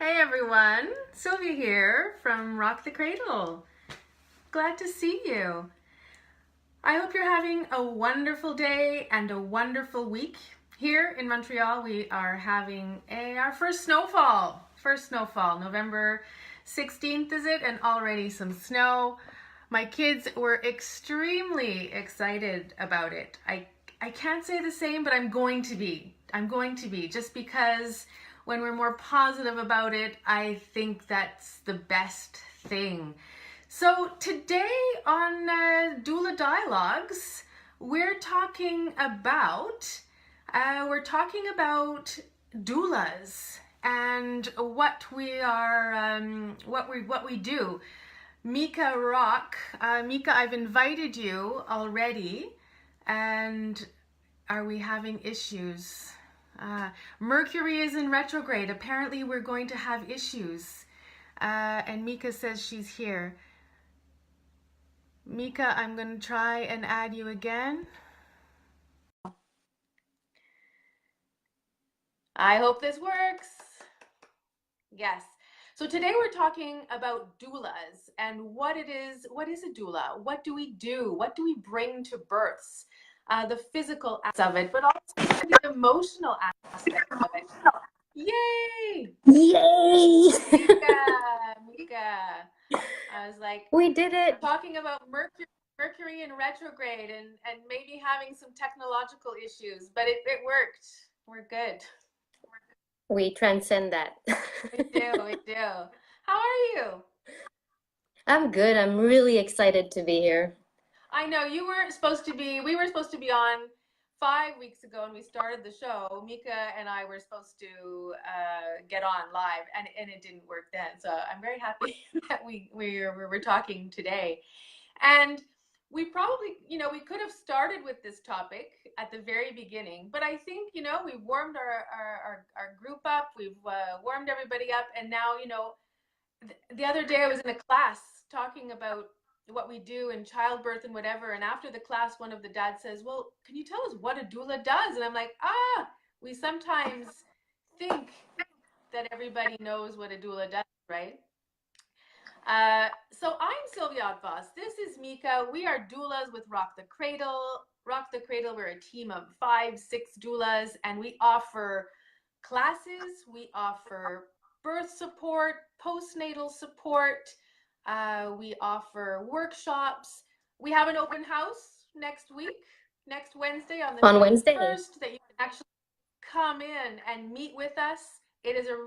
Hey everyone, Sylvia here from Rock the Cradle. Glad to see you. I hope you're having a wonderful day and a wonderful week. Here in Montreal, we are having our first snowfall. November 16th is it, and already some snow. My kids were extremely excited about it. I can't say the same, but I'm going to be just because when we're more positive about it, I think that's the best thing. So today on Doula Dialogues, we're talking about doulas and what we are, what we do. Mika Rock, Mika, I've invited you already, and are we having issues? Mercury is in retrograde. Apparently we're going to have issues. And Mika says she's here. Mika, I'm going to try and add you again. I hope this works. Yes. So today we're talking about doulas and what it is. What is a doula? What do we do? What do we bring to births? The physical aspect of it, but also the emotional aspect of it. Yay! Yay! Mika. I was like, we did it. Talking about Mercury in retrograde and maybe having some technological issues, but it worked. We're good. We transcend that. We do. How are you? I'm good. I'm really excited to be here. I know we were supposed to be on 5 weeks ago, and we started the show. Mika and I were supposed to get on live, and it didn't work then. So I'm very happy that we're talking today. And we probably, we could have started with this topic at the very beginning, but I think, we've warmed our group up, we've warmed everybody up, and now, the other day I was in a class talking about what we do in childbirth and whatever, and after the class, one of the dads says, well, can you tell us what a doula does? And I'm like, we sometimes think that everybody knows what a doula does, right? So I'm Sylvia Otvos. This is Mika. We are doulas with Rock the Cradle. Rock the Cradle, we're a team of 5-6 doulas, and we offer classes, we offer birth support, postnatal support, we offer workshops. We have an open house next Wednesday on the 21st, that you can actually come in and meet with us. It is a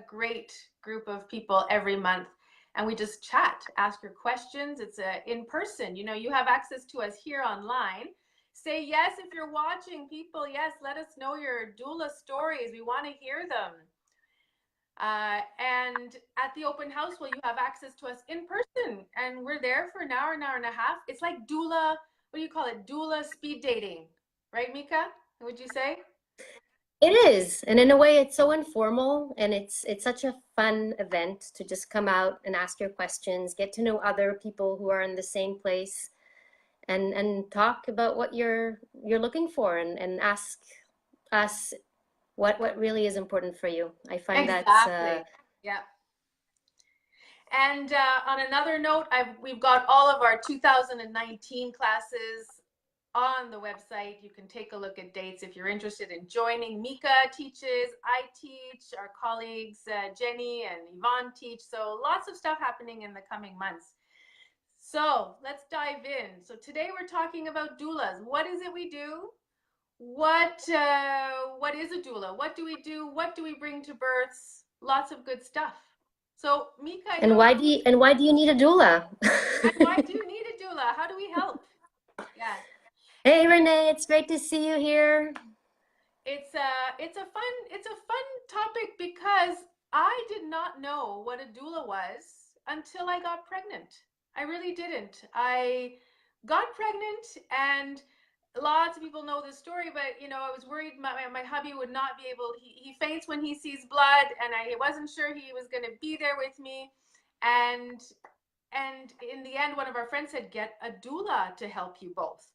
great group of people every month. And we just chat, ask your questions. It's in person. You have access to us here online. Say yes if you're watching, people. Yes, let us know your doula stories. We want to hear them. And at the open house, you have access to us in person. And we're there for an hour and a half. It's like doula, what do you call it? Doula speed dating. Right, Mika? Would you say? It is, and in a way it's so informal, and it's such a fun event to just come out and ask your questions, get to know other people who are in the same place, and talk about what you're looking for, and ask us what really is important for you. I find exactly. Yeah. And on another note, we've got all of our 2019 classes on the website. You can take a look at dates if you're interested in joining. Mika teaches, I teach, our colleagues Jenny and Yvonne teach. So lots of stuff happening in the coming months. So let's dive in. So today we're talking about doulas. What is it we do? What is a doula? What do we do? What do we bring to births? Lots of good stuff. So Mika, and why do you need a doula? And why do you need a doula? How do we help? Yeah. Hey Renee, it's great to see you here. It's a fun topic because I did not know what a doula was until I got pregnant. I really didn't. I got pregnant, and lots of people know this story, but I was worried my hubby would not be able. He faints when he sees blood, and I wasn't sure he was going to be there with me, and in the end, one of our friends said, get a doula to help you both,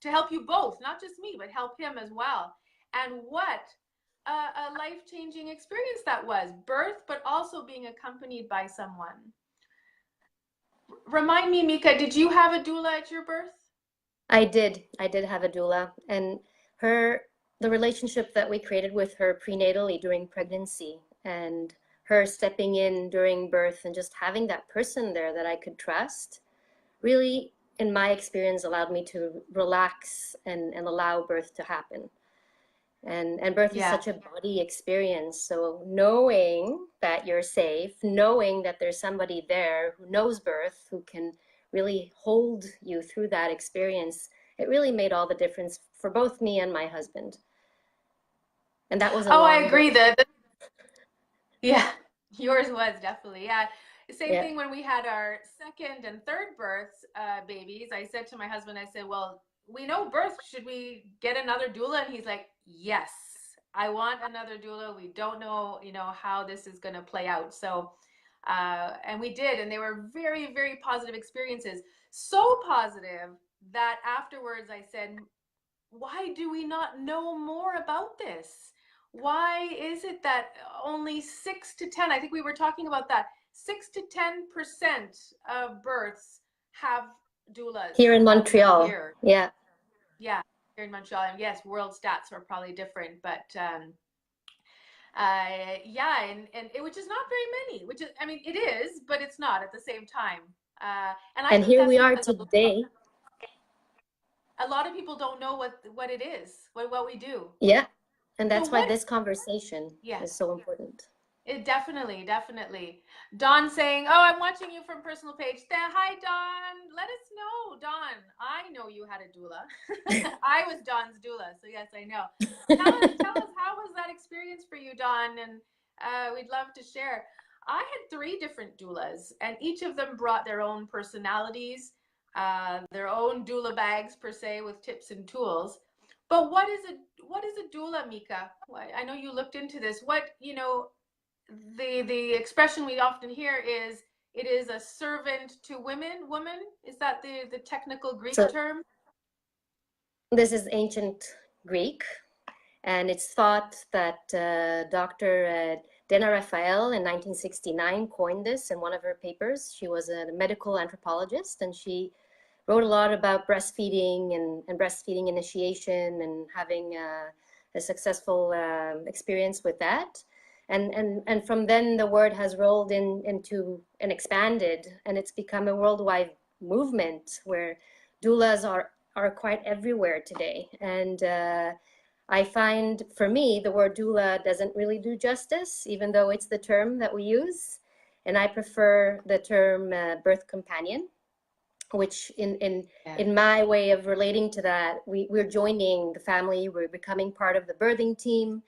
not just me, but help him as well. And what a life-changing experience that was birth, but also being accompanied by someone. Remind me, Mika, did you have a doula at your birth? I did. I did have a doula, and the relationship that we created with her prenatally during pregnancy, and her stepping in during birth, and just having that person there that I could trust, really, in my experience, allowed me to relax and allow birth to happen. And birth is Yeah. such a body experience. So knowing that you're safe, knowing that there's somebody there who knows birth, who can really hold you through that experience, it really made all the difference for both me and my husband. And that was a Oh, I long agree. birth. Yeah, yours was definitely. Yeah. Same Yeah. thing when we had our second and third births, babies. I said to my husband, I said, well, we know birth. Should we get another doula? And he's like, yes, I want another doula. We don't know, how this is going to play out. So, and we did, and they were very, very positive experiences. So positive that afterwards I said, why do we not know more about this? Why is it that only 6 to 10, I think we were talking about that, 6 to 10% of births have doulas Here in Montreal. here? Yeah. Yeah, here in Montreal. And yes, world stats are probably different, but yeah, and it, which is not very many, which is, I mean, it is, but it's not at the same time. And I And think here that's we are because today. a lot of people don't know what it is, what we do. Yeah. And So that's why what? this conversation Yeah, is so important. it definitely, definitely. Dawn saying, "Oh, I'm watching you from personal page." Hi, Dawn. Let us know, Dawn. I know you had a doula. I was Dawn's doula, so yes, I know. Tell us, how was that experience for you, Dawn? And we'd love to share. I had 3 different doulas, and each of them brought their own personalities, their own doula bags per se, with tips and tools. But what is a doula, Mika? I know you looked into this. The expression we often hear is, it is a servant to woman. Is that the technical Greek So term? this is ancient Greek, and it's thought that Dr. Dena Raphael in 1969 coined this in one of her papers. She was a medical anthropologist, and she wrote a lot about breastfeeding and breastfeeding initiation and having a successful experience with that. And from then the word has rolled into and expanded, and it's become a worldwide movement where doulas are quite everywhere today. And I find, for me, the word doula doesn't really do justice, even though it's the term that we use. And I prefer the term birth companion, which in my way of relating to that, we're joining the family, we're becoming part of the birthing team,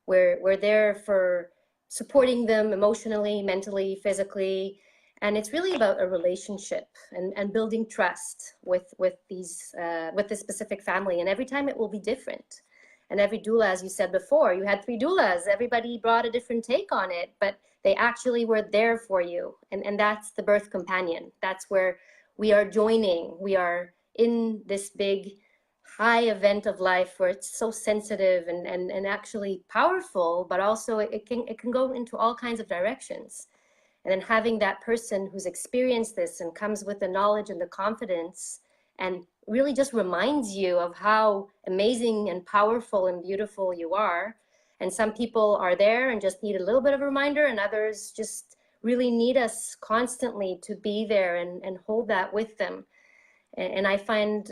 we're there for supporting them emotionally, mentally, physically. And it's really about a relationship and building trust with this specific family. And every time it will be different. And every doula, as you said before, you had 3 doulas, everybody brought a different take on it, but they actually were there for you. And that's the birth companion. That's where we are joining. We are in this big high event of life where it's so sensitive and actually powerful, but also it can go into all kinds of directions. And then having that person who's experienced this and comes with the knowledge and the confidence and really just reminds you of how amazing and powerful and beautiful you are. And some people are there and just need a little bit of a reminder, and others just really need us constantly to be there and hold that with them. And I find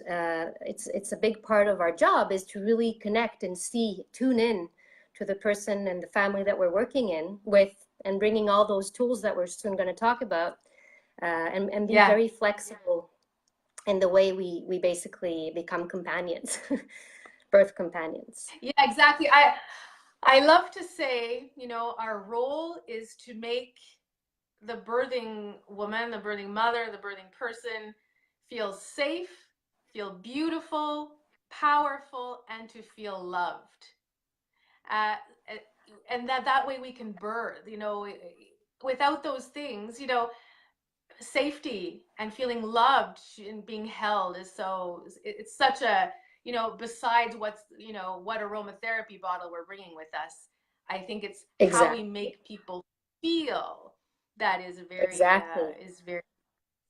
it's a big part of our job is to really connect and tune in to the person and the family that we're working in with, and bringing all those tools that we're soon going to talk about, and be very flexible in the way we basically become companions, birth companions. Yeah, exactly. I love to say, our role is to make the birthing woman, the birthing mother, the birthing person feel safe, feel beautiful, powerful, and to feel loved. Uh, and that way we can birth, without those things, safety and feeling loved and being held is it's such a, besides what aromatherapy bottle we're bringing with us, I think it's how we Exactly. make people feel that Exactly. is very,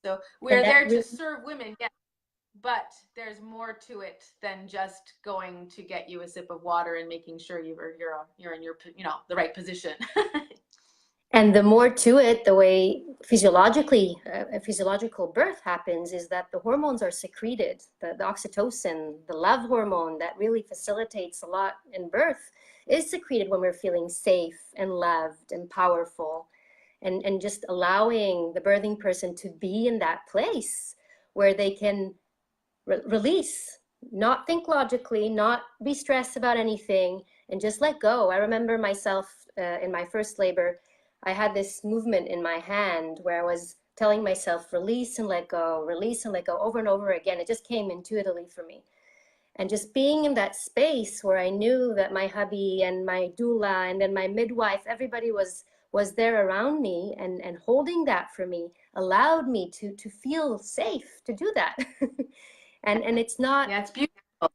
so And we're that there to really, serve women, yes, but there's more to it than just going to get you a sip of water and making sure you're in your, you know, the right position. and the more to it, the way physiologically, a physiological birth happens is that the hormones are secreted. The oxytocin, the love hormone that really facilitates a lot in birth, is secreted when we're feeling safe and loved and powerful. And just allowing the birthing person to be in that place where they can release, not think logically, not be stressed about anything, and just let go. I remember myself in my first labor, I had this movement in my hand where I was telling myself, release and let go, release and let go, over and over again. It just came intuitively for me. And just being in that space where I knew that my hubby and my doula and then my midwife, everybody was there around me, and holding that for me allowed me to feel safe to do that. And it's not, Yeah, it's beautiful.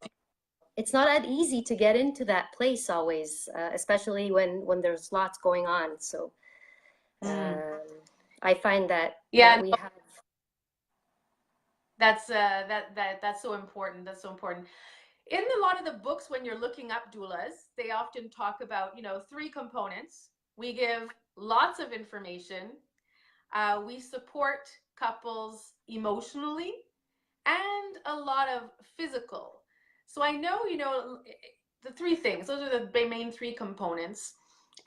it's not that easy to get into that place always, especially when there's lots going on. So I find that Yeah, we no, have, that's so important. That's so important. In a lot of the books, when you're looking up doulas, they often talk about, you know, three components. We give lots of information. We support couples emotionally and a lot of physical. So I know, you know, the three things, those are the main three components.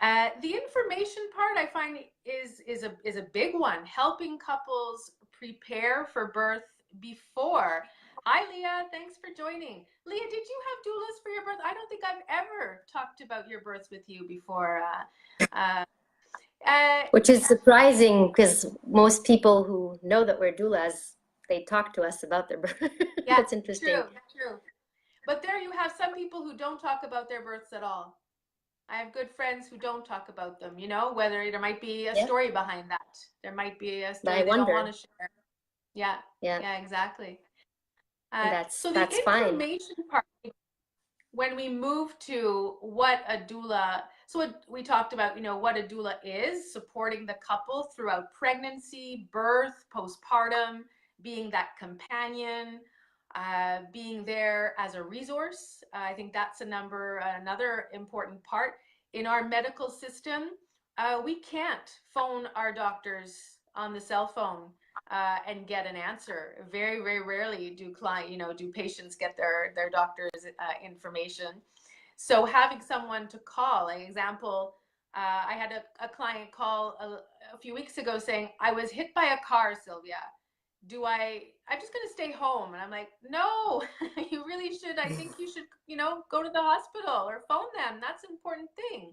The information part I find is a big one, helping couples prepare for birth before. Hi, Leah. Thanks for joining. Leah, did you have doulas for your birth? I don't think I've ever talked about your births with you before. Uh, uh, which is surprising because most people who know that we're doulas, they talk to us about their birth. yeah, That's interesting. true, true. But there you have some people who don't talk about their births at all. I have good friends who don't talk about them, you know, whether there might be a Yeah, story behind that. There might be a but story I they don't want wonder. to share. Yeah, Yeah, yeah, exactly. and So the that's fine. information part, when we move to what a doula, so we talked about, you know, what a doula is, supporting the couple throughout pregnancy, birth, postpartum, being that companion, being there as a resource. I think that's another important part. In our medical system, we can't phone our doctors on the cell phone and get an answer. Very, very rarely do patients get their doctor's information. So having someone to call, an example, I had a client call a few weeks ago saying, I was hit by a car, Sylvia. I'm just going to stay home. And I'm like, no, you really should. I think you should, you know, go to the hospital or phone them. That's an important thing.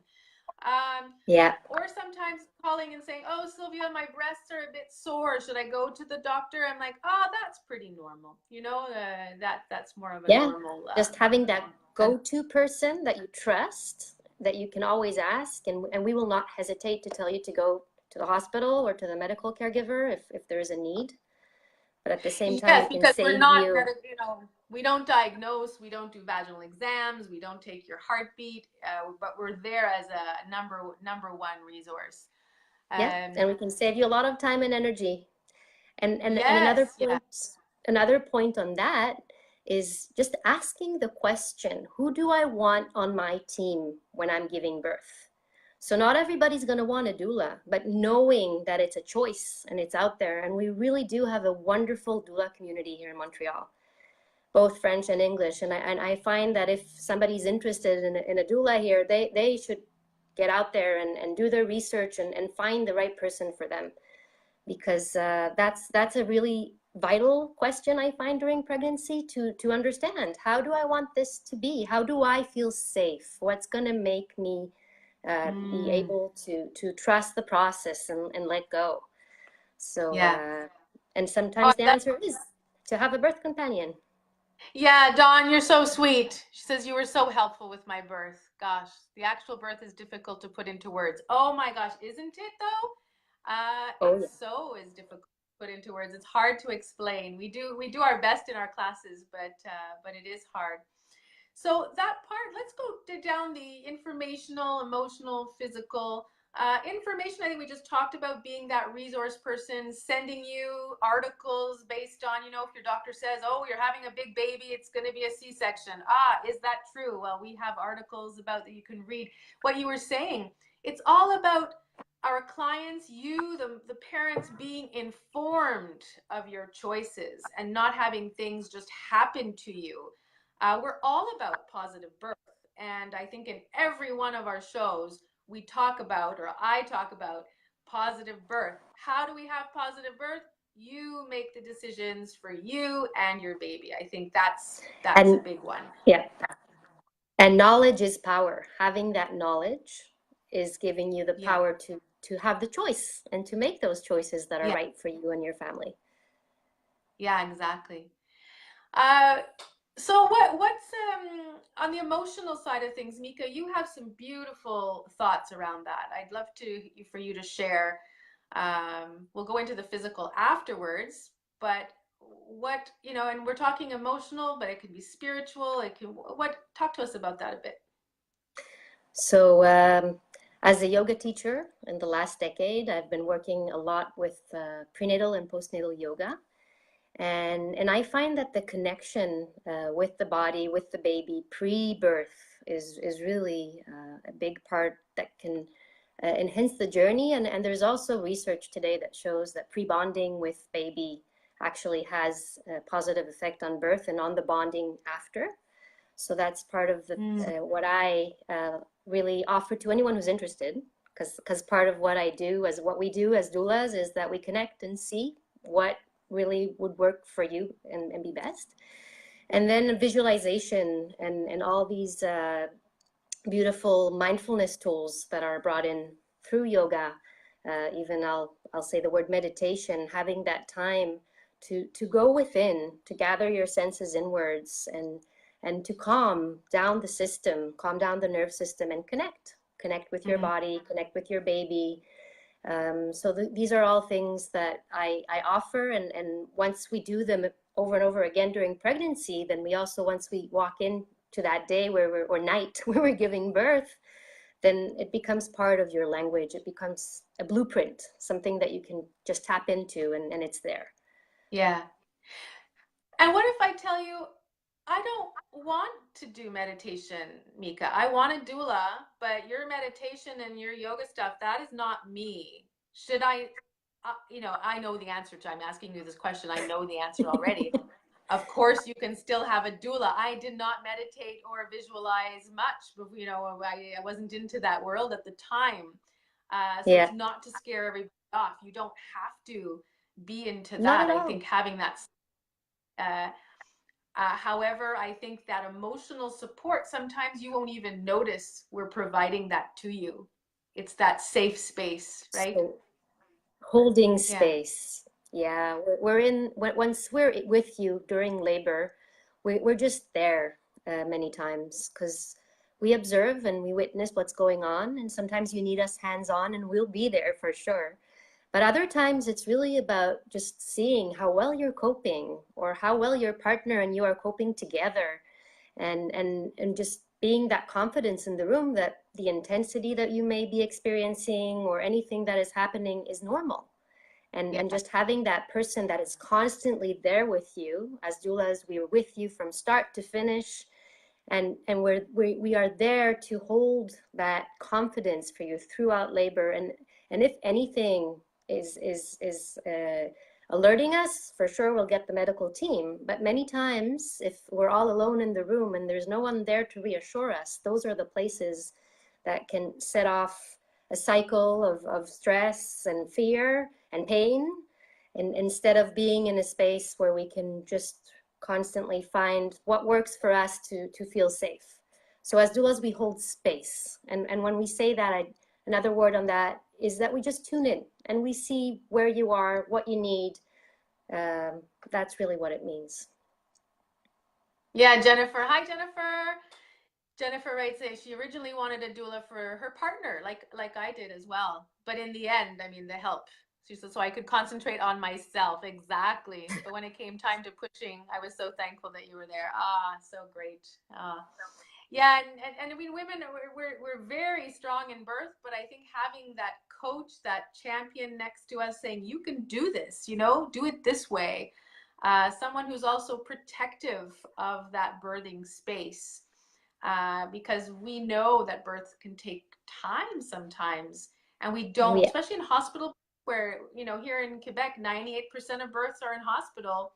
Yeah, Or sometimes calling and saying, oh, Sylvia, my breasts are a bit sore. Should I go to the doctor? I'm like, oh, that's pretty normal. You know, that's more of a yeah. normal. Just having that go-to person that you trust, that you can always ask, and we will not hesitate to tell you to go to the hospital or to the medical caregiver if there is a need. But at the same time, Yes, we can because we're save not, you. you know, we don't diagnose, we don't do vaginal exams, we don't take your heartbeat, but we're there as a number one resource. Yeah, and Um, we can save you a lot of time and energy. And yes, yeah. another point on that is just asking the question, who do I want on my team when I'm giving birth? So not everybody's going to want a doula, but knowing that it's a choice and it's out there. And we really do have a wonderful doula community here in Montreal, both French and English. And I find that if somebody's interested in a doula here, they should get out there and do their research and find the right person for them, because that's a really vital question I find during pregnancy, to understand, how do I want this to be? How do I feel safe? What's going to make me be Mm, able to trust the process and let go? So, yeah. and Oh, sometimes the answer is to have a birth companion. yeah, Dawn, you're so sweet. She says you were so helpful with my birth. Gosh, the actual birth is difficult to put into words. Oh my gosh, isn't it though? Oh yeah. It's so is difficult to put into words. It's hard to explain. We do our best in our classes, but it is hard. So that part, let's go down the informational, emotional, physical. Information, I think we just talked about being that resource person, sending you articles based on, if your doctor says, oh, you're having a big baby, it's going to be a C-section. Is that true? Well, we have articles about that you can read. What you were saying, it's all about our clients, you, the parents, being informed of your choices and not having things just happen to you. We're all about positive birth. And I think in every one of our shows, we talk about, or I talk about, positive birth. How do we have positive birth? You make the decisions for you and your baby. I think that's a big one. Yeah. And knowledge is power. Having that knowledge is giving you the power to have the choice and to make those choices that are right for you and your family. Yeah, exactly. So what's on the emotional side of things, Mika? You have some beautiful thoughts around that. I'd love for you to share. We'll go into the physical afterwards, but what, and we're talking emotional, but it could be spiritual. Talk to us about that a bit. So as a yoga teacher in the last decade, I've been working a lot with prenatal and postnatal yoga. And I find that the connection with the body, with the baby, pre-birth is really a big part that can enhance the journey. And there's also research today that shows that pre-bonding with baby actually has a positive effect on birth and on the bonding after. So that's part of the what I really offer to anyone who's interested, because part of what we do as doulas is that we connect and see what really would work for you and be best. And then visualization and all these beautiful mindfulness tools that are brought in through yoga. Even I'll say the word meditation, having that time to go within, to gather your senses inwards and to calm down the system, calm down the nerve system and connect with your body, connect with your baby. So these are all things that I offer, and once we do them over and over again during pregnancy, then we also, once we walk into that day or night where we're giving birth, then it becomes part of your language. It becomes a blueprint, something that you can just tap into, and it's there. Yeah. And what if I tell you, I don't want to do meditation, Mika. I want a doula, but your meditation and your yoga stuff, that is not me. Should I, I know the answer I'm asking you this question. I know the answer already. Of course, you can still have a doula. I did not meditate or visualize much, but, I wasn't into that world at the time. So it's not to scare everybody off. You don't have to be into that. I think having that however, I think that emotional support, sometimes you won't even notice we're providing that to you. It's that safe space, right? So, holding space. Yeah, once we're with you during labor, we're just there many times because we observe and we witness what's going on. And sometimes you need us hands-on, and we'll be there for sure. But other times it's really about just seeing how well you're coping, or how well your partner and you are coping together, and just being that confidence in the room that the intensity that you may be experiencing or anything that is happening is normal. And just having that person that is constantly there with you. As doulas, we are with you from start to finish. And we are there to hold that confidence for you throughout labor. And if anything is alerting us, for sure we'll get the medical team. But many times, if we're all alone in the room and there's no one there to reassure us, those are the places that can set off a cycle of stress and fear and pain. And instead of being in a space where we can just constantly find what works for us to feel safe. So as doulas, we hold space. And when we say that, another word on that is that we just tune in and we see where you are, what you need. That's really what it means. Yeah, Jennifer. Hi, Jennifer. Jennifer writes that she originally wanted a doula for her partner, like I did as well. But in the end, I mean, the help She said, so I could concentrate on myself. Exactly. But when it came time to pushing, I was so thankful that you were there. Ah, so great. Yeah, and I mean, women, we're very strong in birth, but I think having that coach, that champion next to us saying, you can do this, you know, do it this way. Someone who's also protective of that birthing space, because we know that birth can take time sometimes, and we don't, Yeah. especially in hospital, where, you know, here in Quebec, 98% of births are in hospital,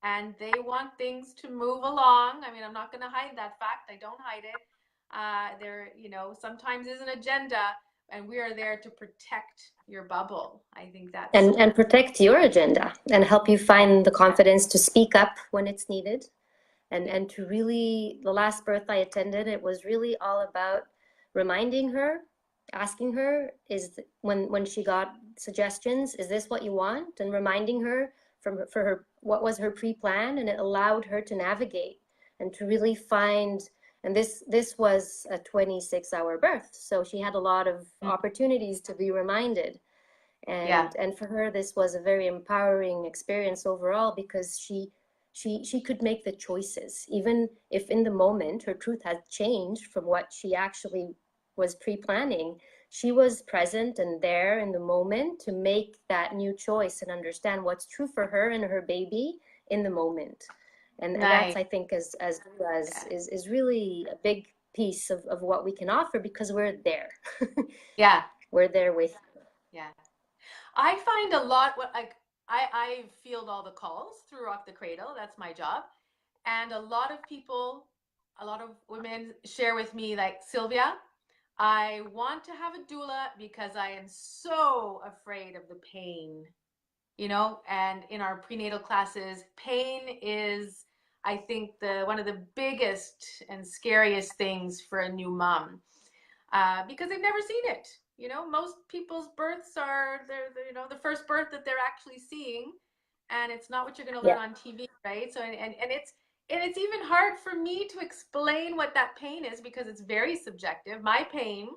and they want things to move along. I mean, I'm not going to hide that fact. I don't hide it. There, you know, sometimes is an agenda, and we are there to protect your bubble. I think that's And protect your agenda and help you find the confidence to speak up when it's needed. And to really, the last birth I attended, it was really all about reminding her, asking her, when she got suggestions, is this what you want? And reminding her for her what was her pre-plan, and it allowed her to navigate and to really find. And this was a 26-hour birth, so she had a lot of opportunities to be reminded. yeah, And for her, this was a very empowering experience overall, because she could make the choices, even if in the moment her truth had changed from what she actually was pre-planning. She was present and there in the moment to make that new choice and understand what's true for her and her baby in the moment. And that's, nice. I think, as doulas, is really a big piece of what we can offer, because we're there. Yeah, We're there with you. yeah. I find a lot what like I field all the calls through Rock the Cradle. That's my job. And a lot of people, a lot of women share with me, like, Sylvia, I want to have a doula because I am so afraid of the pain, you know, and in our prenatal classes, pain is, I think, the one of the biggest and scariest things for a new mom, because they've never seen it. You know, most people's births are they're you know, the first birth that they're actually seeing, and it's not what you're going to learn Yeah. on TV, right? So and it's even hard for me to explain what that pain is, because it's very subjective. My pain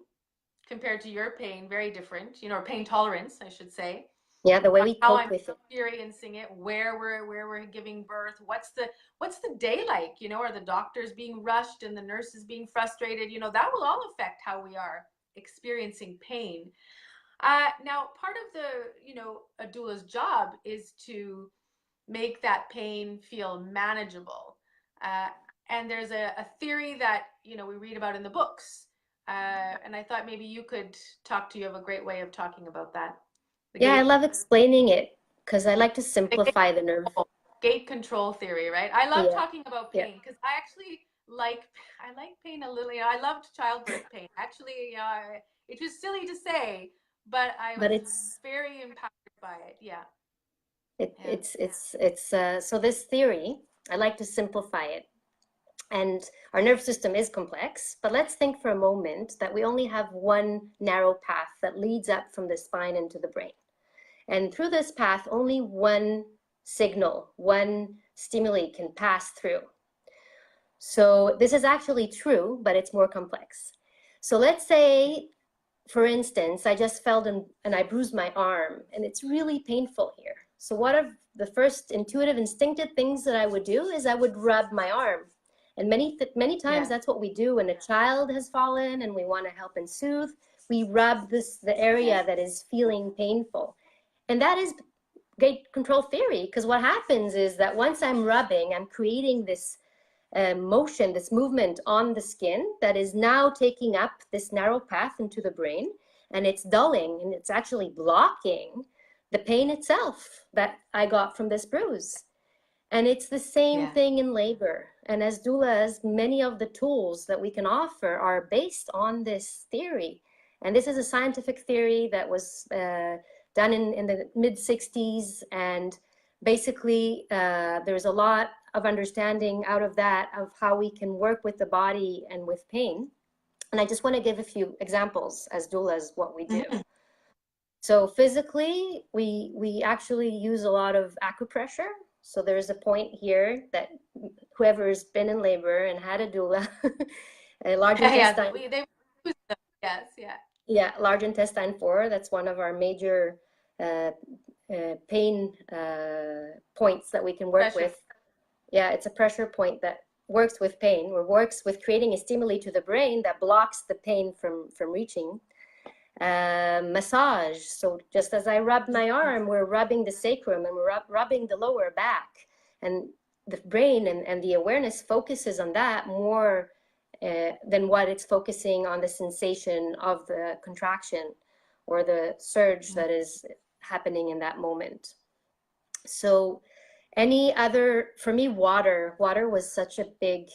compared to your pain, very different. You know, or pain tolerance, I should say. Yeah, the way we How cope I'm with it. experiencing it, where we're giving birth, what's the day like? You know, are the doctors being rushed and the nurses being frustrated? You know, that will all affect how we are experiencing pain. Now, part of the, you know, a doula's job is to make that pain feel manageable. Uh, and there's a theory that, you know, we read about in the books. And I thought maybe you could talk to, you have a great way of talking about that. The Yeah, I gate love explaining it because I like to the gate simplify the nerve. control, gate control theory, right? I love Yeah, talking about yeah. pain because I like pain a little. You know, I loved childbirth pain. Actually, it was silly to say, but I But was it's very empowered by it. Yeah, it, yeah, it's so this theory, I like to simplify it. And our nerve system is complex, but let's think for a moment that we only have one narrow path that leads up from the spine into the brain. And through this path, only one signal, one stimuli can pass through. So this is actually true, but it's more complex. So let's say, for instance, I just fell and I bruised my arm, and it's really painful here. So one of the first intuitive, instinctive things that I would do is I would rub my arm. And many times yeah, that's what we do when a child has fallen and we want to help and soothe. We rub the area that is feeling painful. And that is gate control theory, because what happens is that once I'm rubbing, I'm creating this motion, this movement on the skin that is now taking up this narrow path into the brain, and it's dulling and it's actually blocking the pain itself that I got from this bruise. And it's the same yeah, thing in labor. And as doulas, many of the tools that we can offer are based on this theory. And this is a scientific theory that was done in the mid 60s. And basically, there's a lot of understanding out of that of how we can work with the body and with pain. And I just want to give a few examples as doulas, what we do. Mhm. So physically, we actually use a lot of acupressure. So there's a point here that whoever's been in labor and had a doula, a large Yeah, intestine, they use them. Yes, yeah, yeah, large intestine 4, that's one of our major pain points that we can work Pressure. with. Yeah, it's a pressure point that works with pain, or works with creating a stimuli to the brain that blocks the pain from reaching. Massage. So just as I rub my arm, we're rubbing the sacrum, and we're rubbing the lower back. And the brain and the awareness focuses on that more than what it's focusing on the sensation of the contraction or the surge that is happening in that moment. So any other, for me, water was such a big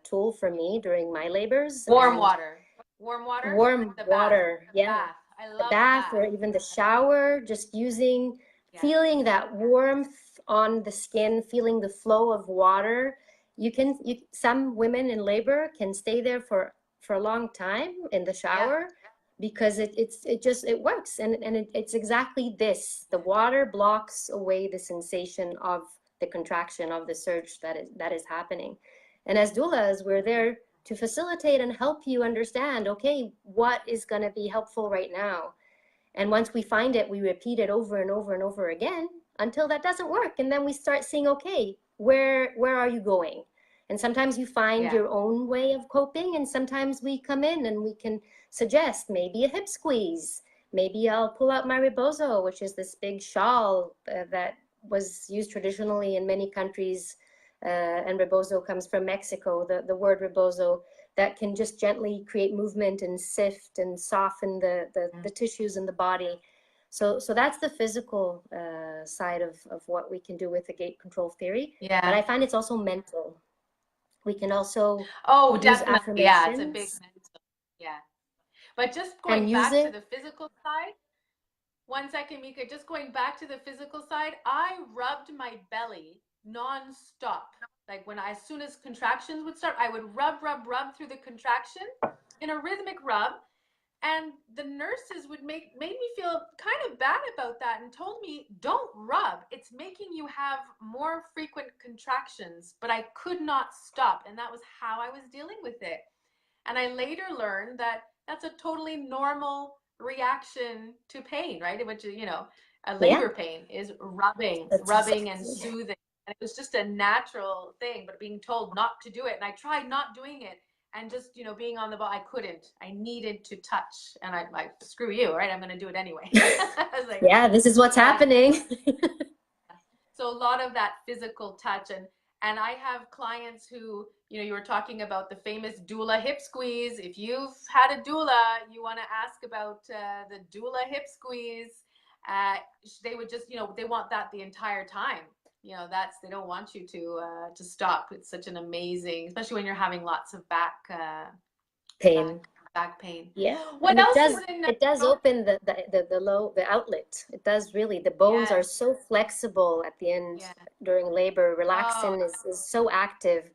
tool for me during my labors. Warm water. Warm water? Warm The water, bath. yeah. Bath. I love The bath, or even the shower, just using, feeling that warmth on the skin, feeling the flow of water. Some women in labor can stay there for a long time in the shower because it works. And it's exactly this. The water blocks away the sensation of the contraction, of the surge that is happening. And as doulas, we're there to facilitate and help you understand, okay, what is going to be helpful right now. And once we find it, we repeat it over and over and over again until that doesn't work. And then we start seeing, okay, where are you going? And sometimes you find your own way of coping, and sometimes we come in and we can suggest maybe a hip squeeze. Maybe I'll pull out my rebozo, which is this big shawl that was used traditionally in many countries. And rebozo comes from Mexico, the word rebozo, that can just gently create movement and sift and soften the tissues in the body. So that's the physical side of what we can do with the gate control theory. Yeah. But I find it's also mental. We can also use affirmations. Yeah, it's a big mental. Yeah. But just going back to the physical side, 1 second, Mika, just going back to the physical side, I rubbed my belly non-stop. Like as soon as contractions would start, I would rub through the contraction in a rhythmic rub. And the nurses made me feel kind of bad about that and told me, don't rub. It's making you have more frequent contractions. But I could not stop. And that was how I was dealing with it. And I later learned that that's a totally normal reaction to pain, right? Which is, a labor pain is rubbing and soothing. And it was just a natural thing, but being told not to do it. And I tried not doing it. And just, being on the ball, I couldn't. I needed to touch. And I like, screw you, right? I'm going to do it anyway. I was like, yeah, this is what's happening. So a lot of that physical touch. And I have clients who, you were talking about the famous doula hip squeeze. If you've had a doula, you want to ask about the doula hip squeeze. They would just, they want that the entire time. They don't want you to stop. It's such an amazing, especially when you're having lots of back pain. Back pain. Yeah. What else it does open the outlet. It does really. The bones are so flexible at the end during labor. Relaxin is so active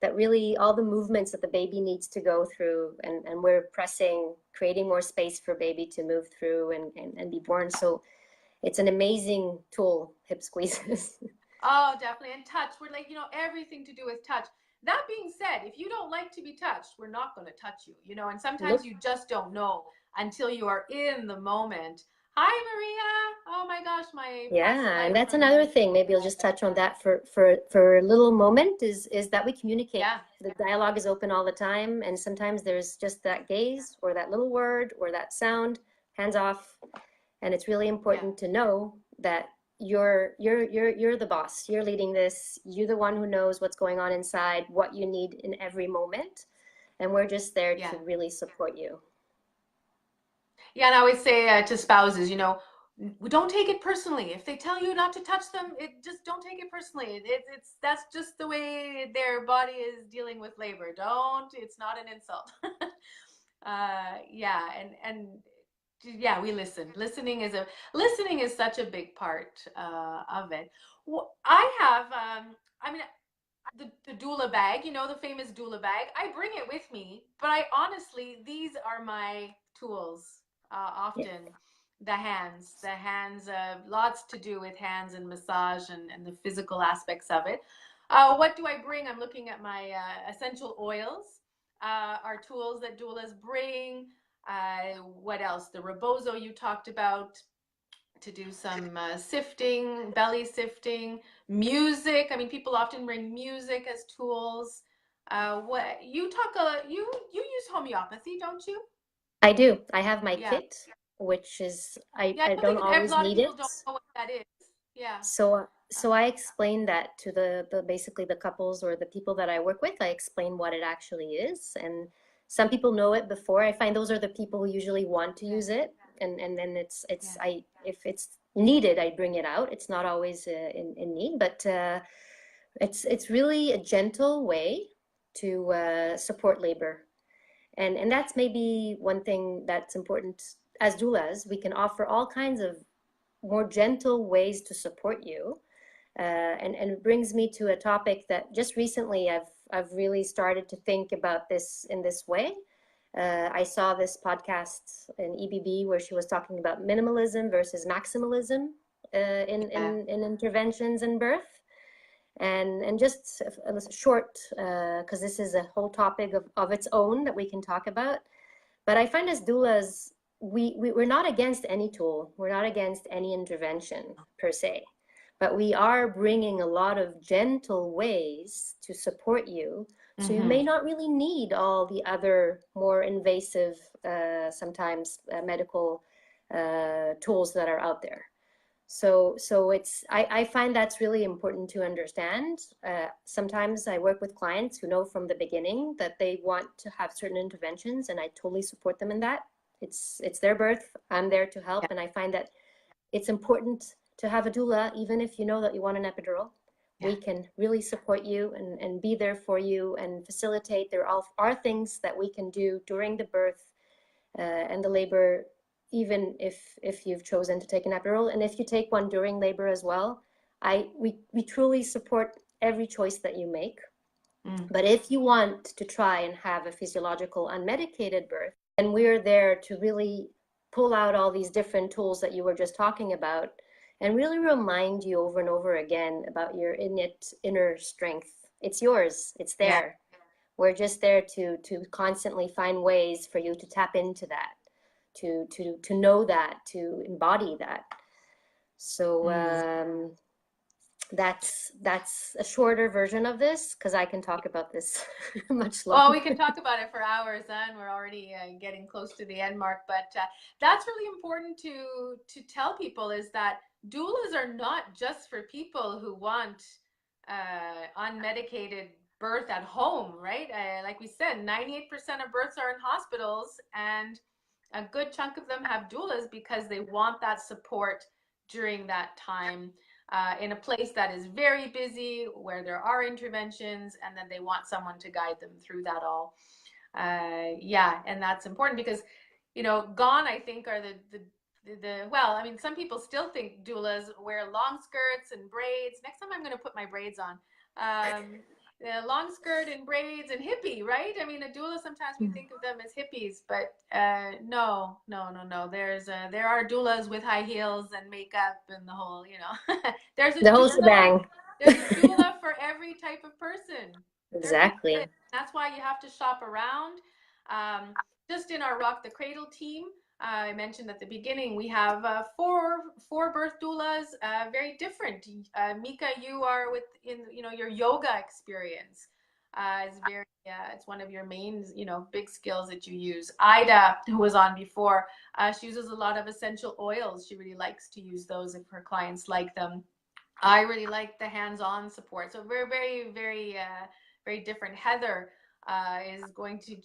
that really all the movements that the baby needs to go through, and we're pressing, creating more space for baby to move through and be born. So it's an amazing tool, hip squeezes. Oh, definitely. And touch. We're like, everything to do with touch. That being said, if you don't like to be touched, we're not going to touch you, and sometimes you just don't know until you are in the moment. Hi, Maria. Oh my gosh, and that's another thing. Maybe I'll just touch on that for a little moment is that we communicate. Yeah. The dialogue is open all the time. And sometimes there's just that gaze or that little word or that sound, hands off. And it's really important to know that you're the boss. You're leading this. You're the one who knows what's going on inside, what you need in every moment. And we're just there to really support you. Yeah, and I always say to spouses, don't take it personally. If they tell you not to touch them, just don't take it personally. That's just the way their body is dealing with labor. It's not an insult. We listen. Listening is such a big part of it. Well, I have, the doula bag, the famous doula bag. I bring it with me, but these are my tools often. The hands, lots to do with hands and massage and the physical aspects of it. What do I bring? I'm looking at my essential oils, are tools that doulas bring. What else? The rebozo you talked about. to do some sifting, belly sifting, music. I mean, people often bring music as tools. What you talk? You use homeopathy, don't you? I do. I have my Yeah. kit, which is Yeah, I I don't don't think a always lot of need people it. don't know what that is. Yeah. So I explain that to the basically the couples or the people that I work with. I explain what it actually is, and some people know it before. I find those are the people who usually want to use it, and then it's Yeah. I if it's needed, I bring it out. It's not always in need, but it's really a gentle way to support labor. And that's maybe one thing that's important. As doulas, we can offer all kinds of more gentle ways to support you. And it brings me to a topic that just recently I've really started to think about this in this way. I saw this podcast in EBB where she was talking about minimalism versus maximalism in interventions in birth. And just a short, because this is a whole topic of its own that we can talk about. But I find as doulas, we're not against any tool. We're not against any intervention per se. But we are bringing a lot of gentle ways to support you. So you may not really need all the other more invasive, sometimes medical tools that are out there. So it's I find that's really important to understand. Sometimes I work with clients who know from the beginning that they want to have certain interventions, and I totally support them in that. It's their birth. I'm there to help, and I find that it's important to have a doula, even if you know that you want an epidural. We can really support you and be there for you and facilitate. There are things that we can do during the birth and the labor, even if you've chosen to take an epidural, and if you take one during labor as well. We truly support every choice that you make. But if you want to try and have a physiological unmedicated birth, then we're there to really pull out all these different tools that you were just talking about and really remind you over and over again about your innate inner strength. It's yours. It's there. We're just there to constantly find ways for you to tap into that, to know that, to embody that. So that's a shorter version of this, because I can talk about this much longer. Oh, we can talk about it for hours, and we're already getting close to the end mark. But that's really important to tell people, is that doulas are not just for people who want unmedicated birth at home, right? Like we said, 98% of births are in hospitals, and a good chunk of them have doulas because they want that support during that time. In a place that is very busy, where there are interventions, and then they want someone to guide them through that all. And that's important because, gone, I think, are well, I mean, some people still think doulas wear long skirts and braids. Next time I'm going to put my braids on. Long skirt and braids and hippie, right? I mean, a doula, sometimes we think of them as hippies, but no. There are doulas with high heels and makeup and the whole, there's a whole shebang. There's a doula for every type of person. Exactly. Really, that's why you have to shop around. Just in our Rock the Cradle team, I mentioned at the beginning, we have four birth doulas, very different. Mika, you are your yoga experience. It's one of your main, big skills that you use. Ida, who was on before, she uses a lot of essential oils. She really likes to use those if her clients like them. I really like the hands-on support. So we're very, very, very different. Heather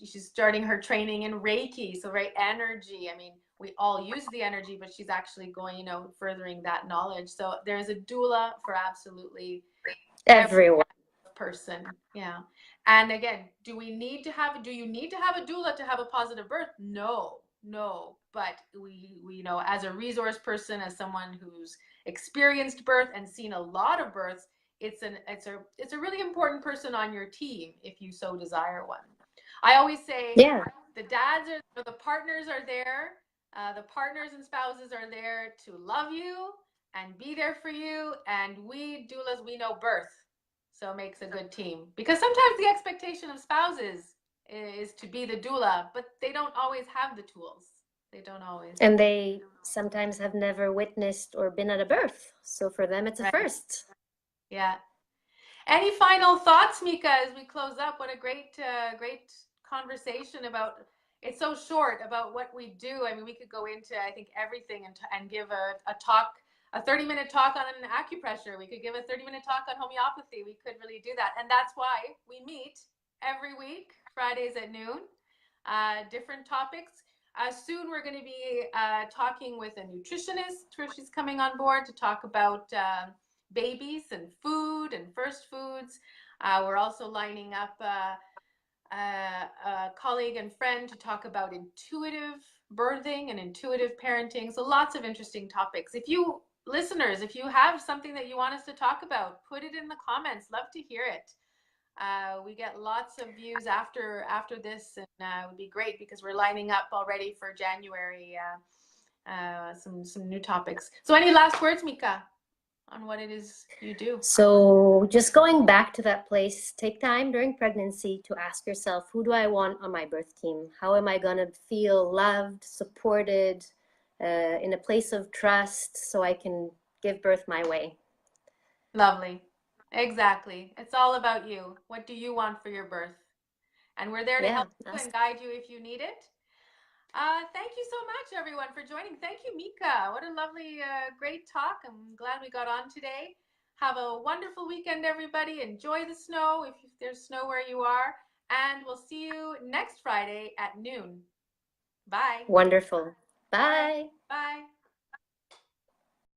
she's starting her training in Reiki, so very energy. I mean, we all use the energy, but she's actually going, furthering that knowledge. So there's a doula for absolutely everyone. Person. Yeah. And again, do you need to have a doula to have a positive birth? No. But we know, as a resource person, as someone who's experienced birth and seen a lot of births, it's a really important person on your team if you so desire one. I always say, the dads or the partners are there. The partners and spouses are there to love you and be there for you. And we doulas, we know birth. So it makes a good team, because sometimes the expectation of spouses is to be the doula, but they don't always have the tools. They don't always. And they sometimes have never witnessed or been at a birth. So for them, it's a first. Yeah. Any final thoughts, Mika, as we close up? What a great conversation about, it's so short, about what we do. I mean, we could go into, I think, everything and give a talk, a 30-minute talk on acupressure. We could give a 30-minute talk on homeopathy. We could really do that. And that's why we meet every week, Fridays at noon, different topics. Soon we're going to be talking with a nutritionist. She's coming on board to talk about babies and food and first foods. We're also lining up a colleague and friend to talk about intuitive birthing and intuitive parenting. So lots of interesting topics. If you listeners, if you have something that you want us to talk about, put it in the comments. Love to hear it. We get lots of views after this, and it would be great because we're lining up already for January some new topics. So any last words, Mika, on what it is you do? So just going back to that place, take time during pregnancy to ask yourself, who do I want on my birth team? How am I going to feel loved, supported, in a place of trust, so I can give birth my way? Lovely. Exactly. It's all about you. What do you want for your birth? And we're there to help you and guide you if you need it. Thank you so much, everyone, for joining. Thank you, Mika. What a lovely, great talk. I'm glad we got on today. Have a wonderful weekend, everybody. Enjoy the snow if there's snow where you are. And we'll see you next Friday at noon. Bye. Wonderful. Bye. Bye.